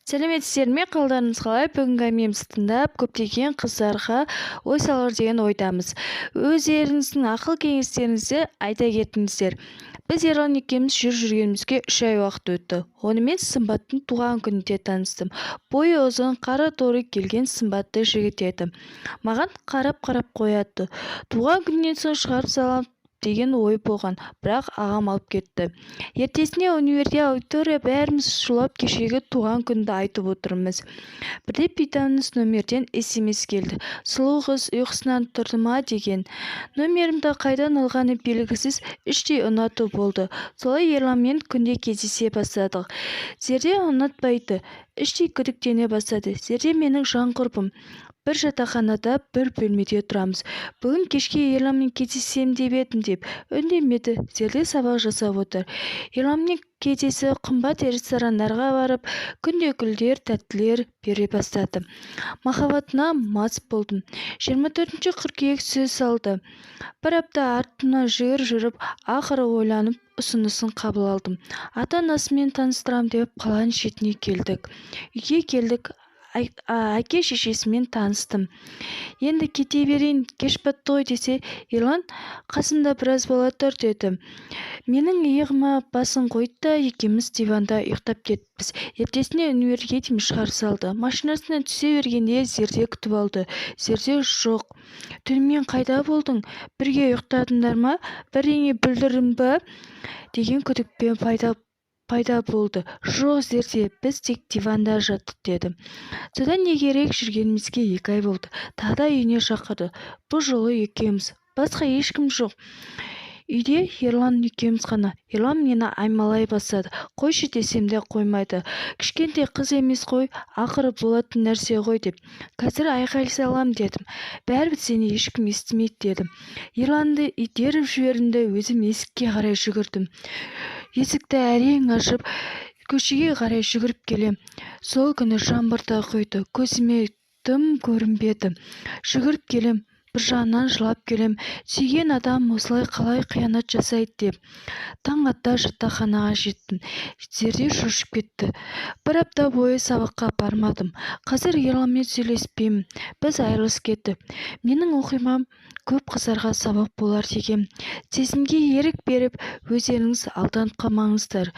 Сәлеметсіздер ме, қалдарыңыз қалай? Бүгінгі әңгімемізді тыңдап, көптеген қыздарға ой салар деген ойдамыз. Өздеріңіздің ақыл кеңестеріңізді айта кетіңіздер. Біз Ерлан екеуміз жүргенімізге 3 ай уақыт өтті. Онымен Сымбаттың туған күнінде таныстым. Бойы ұзын, қара торы келген сымбатты жігіт еді. Маған қарап қояды. Туған күннен соң шығарып салам деген ой болған, бірақ ағам алып кетті. Ертесіне универде аудитория бәріміз шулап кешегі туған күнді айтып отырмыз. Бірде бейтаныс нөмерден SMS келді. Сұлу қыз ұйқысынан тұрды ма деген. Нөмерімді қайдан алғаны белгісіз, іштей ұнату болды. Солай Ерланмен күнде кездесе бастадық. Зерде ұнатпайды, іштей күдіктене бастады. Зерде менің жан құрбым. Бір жатақханада бір бөлмеде тұрамыз. Бүгін кешке Ерланмен кездесем деп едім деп үндемеді. Зерде сабақ жасап отыр. Ерланмен кездесі қымбат ресторандарға барып, күнде гүлдер, тәттілер бере бастады. Махаббатына мас болдым. 24 қыркүйек сөз салды. Бір апта артына жүріп, ақыры ойланып, ұсынысын қабыл алдым. Ата-анасымен таныстырам деп қаланың шетіне келдік. Үйге келдік. Әке-шешесімен таныстым. Енді кете берейін, кеш батты ғой десе, Ерлан қасымда біраз бола тұр деді. Менің иығыма басын қойды да екеуміз диванда ұйықтап кеттік. Ертесіне универге дейін шығарып салды. Машинасынан түсе бергенде Зерде күтіп алды. Зерде жоқ. Түнімен қайда болдың? Бірге ұйықтадыңдар ма? Бірдеңе бүлдірдің ба? деген күдікпен пайда болды. Жоқ, Зерде, біз тек диванда жаттық деді. Содан не керек, жүргенімізге 2 ай болды. Тағы да үйіне шақырды. Бұл жолы екеуміз. Басқа ешкім жоқ. Үйде Ерлан екеуміз ғана. Ерлан мені аймалай бастады. Қойшы десем де қоймайды. Кішкентай қыз емес қой, ақыры болатын нәрсе ғой деп. Қазір айқай салам дедім. Бәрібір сені ешкім естімейді дедім. Ерланды итеріп жіберді, өзім есікке қарай жүгірдім. Есікті әрең ашып, көшеге қарай жүгіріп келем. Сол күні жаңбыр да құйды. Көзіме дым көрінбеді. Жүгіріп келем. Бір жағынан жылап келем. Сүйген адам осылай қалай қиянат жасайды деп. Таң атта жатақханаға жеттім. Зерде шошып кетті. Бір апта бойы сабаққа бармадым. Қазір Ерланмен сөйлеспеймін. Біз айырылысып кеттік. Менің оқимам көп қыздарға сабақ болар деген. Сезімге ерік беріп, өздеріңіз алданып қалмаңыздар.